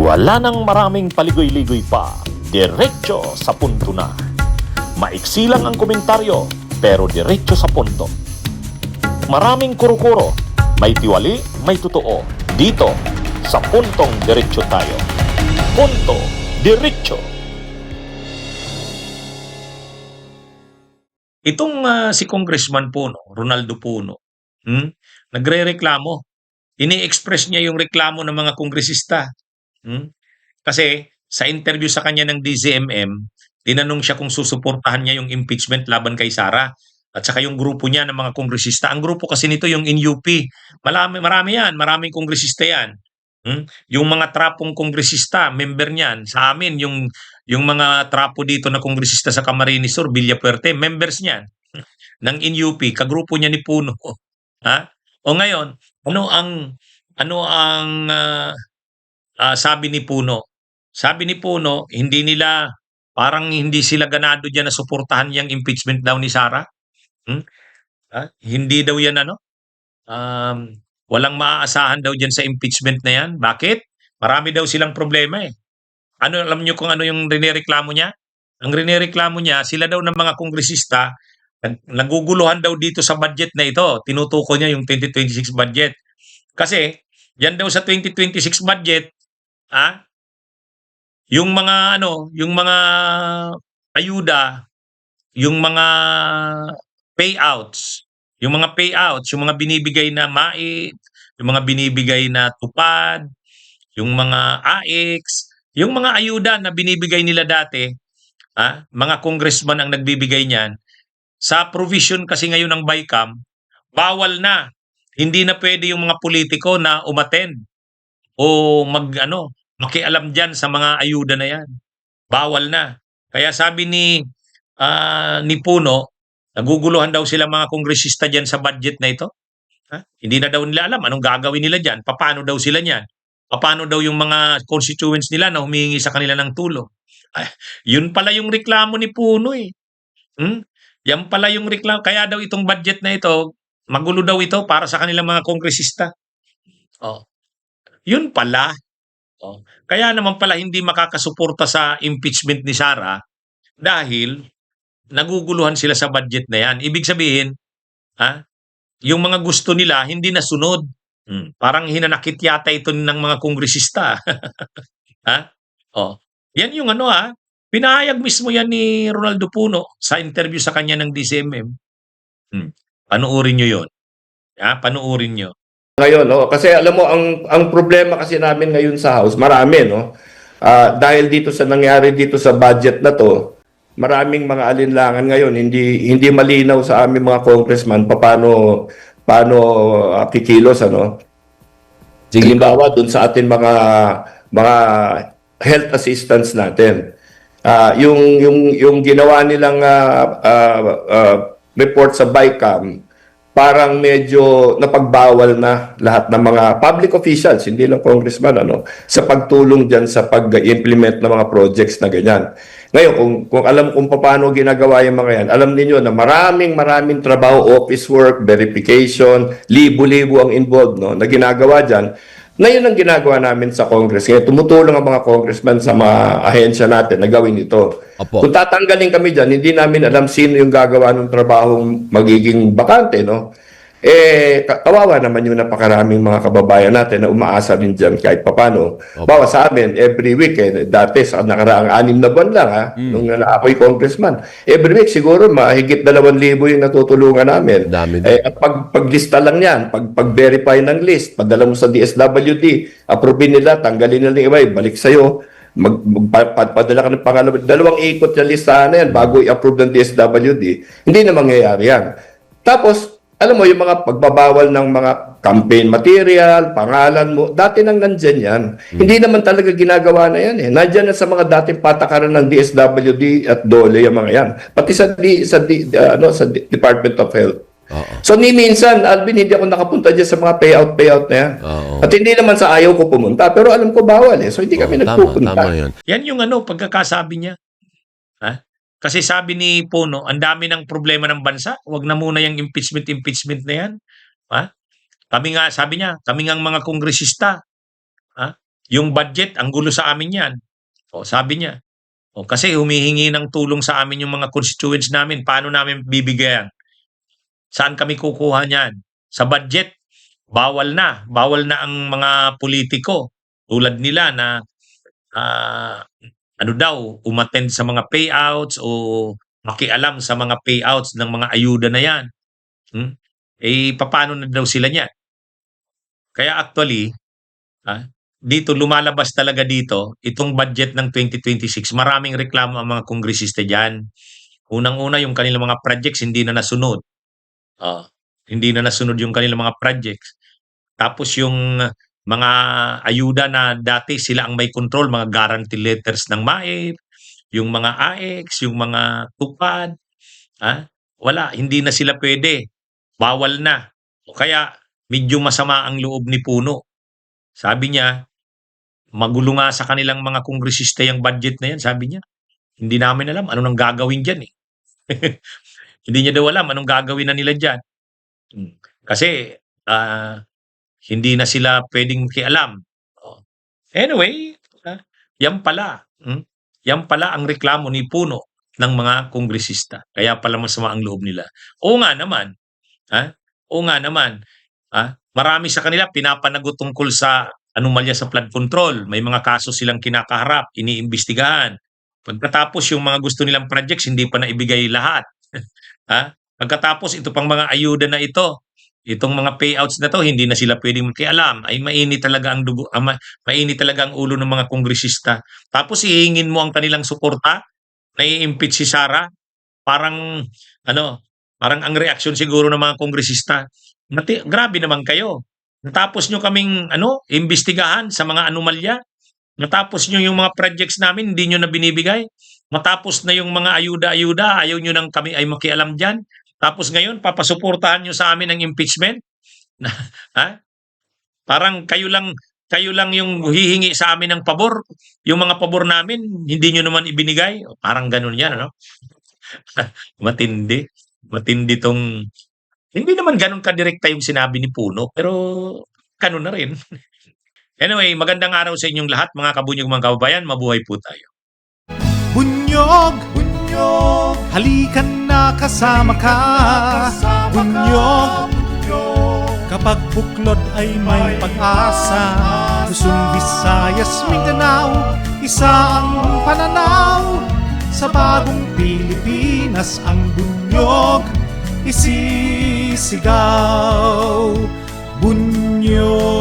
Wala nang maraming paligoy-ligoy pa, diretso sa punto na. Maiksi lang ang komentaryo, pero diretso sa punto. Maraming kuro-kuro, may tiwali, may totoo. Dito, sa puntong diretso tayo. Punto, diretso. Itong si Congressman Puno, Ronaldo Puno, nagre-reklamo. Ini-express niya yung reklamo ng mga kongresista. Kasi sa interview sa kanya ng DZMM, tinanong siya kung susuportahan niya yung impeachment laban kay Sara at saka yung grupo niya ng mga kongresista. Ang grupo kasi nito yung NUP. Marami yan, maraming kongresista yan. Yung mga trapong kongresista, member niyan. Sa amin, yung mga trapo dito na kongresista sa Camarines Sur, Villapuerte, members niyan ng NUP, kagrupo niya ni Puno. Ha? O ngayon, sabi ni Puno? Sabi ni Puno, parang hindi sila ganado diyan na suportahan yung impeachment daw ni Sara. Hindi daw yan walang maaasahan daw diyan sa impeachment na yan. Bakit? Marami daw silang problema eh. Alam niyo kung ano yung rinereklamo niya? Ang rinereklamo niya, sila daw ng mga kongresista, naguguluhan daw dito sa budget na ito. Tinutukoy niya yung 2026 budget. Kasi, yan daw sa 2026 budget, yung mga ayuda, yung mga payouts, yung mga binibigay na MAIT, yung mga binibigay na tupad, yung mga AIX, yung mga ayuda na binibigay nila dati, mga congressman ang nagbibigay niyan. Sa provision kasi ngayon ng BICAM, bawal na. Hindi na pwede yung mga politiko na umattend o makialam dyan sa mga ayuda na yan. Bawal na. Kaya sabi ni Puno, naguguluhan daw sila mga kongresista dyan sa budget na ito. Hindi na daw nila alam anong gagawin nila dyan. Paano daw sila niyan? Paano daw yung mga constituents nila na humingi sa kanila ng tulong? Yun pala yung reklamo ni Puno eh. Yan pala yung reklamo. Kaya daw itong budget na ito, magulo daw ito para sa kanilang mga kongresista. Yun pala. Kaya naman pala hindi makakasuporta sa impeachment ni Sara dahil naguguluhan sila sa budget na yan. Ibig sabihin, yung mga gusto nila hindi nasunod. Parang hinanakit yata ito ng mga kongresista. Yan yung pinahayag mismo yan ni Ronaldo Puno sa interview sa kanya ng DCMM. Panuorin nyo yun. Panuorin nyo. Ngayon, kasi alam mo, ang problema kasi namin ngayon sa House, marami, no? Dahil dito sa nangyari dito sa budget na to, maraming mga alinlangan ngayon, hindi malinaw sa aming mga congressman paano kikilos, ano? Halimbawa, dun sa atin mga health assistance natin. Yung ginawa nilang report sa BICAM, parang medyo napagbawal na lahat ng mga public officials, hindi lang congressman, sa pagtulong dyan sa pag-implement ng mga projects na ganyan. Ngayon, kung alam kung paano ginagawa yung mga yan, alam niyo na maraming trabaho, office work, verification, libo-libo ang involved, na ginagawa dyan. Na yun ang ginagawa namin sa Congress. Kaya tumutulong ang mga congressman sa mga ahensya natin na gawin ito. Opo. Kung tatanggalin kami dyan, hindi namin alam sino yung gagawa ng trabahong magiging bakante, no? Kawawa naman yung napakaraming mga kababayan natin na umaasa rin dyan kahit papano. Bawa sa amin, every week, dati sa nakaraang 6 na buwan lang, nung ako'y congressman, every week siguro mahigit 2,000 yung natutulungan namin. At paglista lang yan, pag-verify ng list, padala mo sa DSWD, approve nila, tanggalin nila yung iba, balik sa'yo, padala ka ng pangalawa, 2 ikot yung listahan na yan bago i-approve ng DSWD, hindi na mangyayari yan. Tapos, alam mo, yung mga pagbabawal ng mga campaign material, pangalan mo, dati nang nandyan yan. Hindi naman talaga ginagawa na yan. Nandyan na sa mga dating patakaran ng DSWD at DOLE yung mga yan. Pati sa Department of Health. So, minsan, Alvin, hindi ako nakapunta dyan sa mga payout na yan. At hindi naman sa ayaw ko pumunta, pero alam ko bawal So, hindi kami nagpupunta. Tama yan yung pagkakasabi niya. Kasi sabi ni Puno, ang dami ng problema ng bansa. Huwag na muna yung impeachment na yan. Sabi nga mga kongresista, yung budget, ang gulo sa amin yan. O, sabi niya. O, kasi humihingi ng tulong sa amin yung mga constituents namin. Paano namin bibigyan? Saan kami kukuha niyan? Sa budget, bawal na. Bawal na ang mga politiko. Tulad nila na ah, ano daw, umattend sa mga payouts o makialam sa mga payouts ng mga ayuda na yan. Hmm? Eh, paano na daw sila niyan? Kaya actually, ah, dito lumalabas talaga dito, itong budget ng 2026, maraming reklamo ang mga kongresista diyan. Unang-una yung kanilang mga projects hindi na nasunod. Ah, hindi na nasunod yung kanilang mga projects. Tapos yung mga ayuda na dati sila ang may control, mga guarantee letters ng MAEP, yung mga AX, yung mga tupad, wala, hindi na sila pwede. Bawal na. O kaya medyo masama ang loob ni Puno. Sabi niya, magulo nga sa kanilang mga kongresista yung budget na yan, sabi niya. Hindi namin alam ano nang gagawin diyan eh. Hindi niya daw alam anong gagawin na nila diyan. Kasi hindi na sila pwedeng makialam. Oh. Anyway, yan pala. Yan pala ang reklamo ni Puno ng mga kongresista. Kaya pala masama ang loob nila. Oo nga naman. Oo nga naman. Marami sa kanila pinapanagot tungkol sa anomalya sa flood control. May mga kaso silang kinakaharap, iniimbestigahan. Pagkatapos yung mga gusto nilang projects, hindi pa naibigay lahat. Pagkatapos ito pang mga ayuda na ito, itong mga payouts na to, hindi na sila pwedeng makialam. Ay mainit talaga ang dugo, mainit talaga ang ulo ng mga kongresista. Tapos ihingin mo ang kanilang suporta, nai-impeach si Sara, parang parang ang reaksyon siguro ng mga kongresista, grabe naman kayo. Natapos nyo kaming imbestigahan sa mga anomalya. Natapos nyo yung mga projects namin, hindi nyo na binibigay. Matapos na yung mga ayuda-ayuda, ayaw nyo nang kami ay makialam dyan. Tapos ngayon, papasuportahan nyo sa amin ang impeachment? Ha? Parang kayo lang yung hihingi sa amin ng pabor. Yung mga pabor namin, hindi nyo naman ibinigay. Parang ganun yan, Matindi. Matindi tong... Hindi naman ganun kadirekta yung sinabi ni Puno, pero ganun na rin. Anyway, magandang araw sa inyong lahat, mga kabunyog, mga kababayan. Mabuhay po tayo. Bunyog, bunyog, halikan na kasama ka. Bunyog, kapag buklod ay may pag-asa. Luzon, Visayas, Mindanao, isa ang pananaw. Sa bagong Pilipinas ang bunyog isisigaw. Bunyog.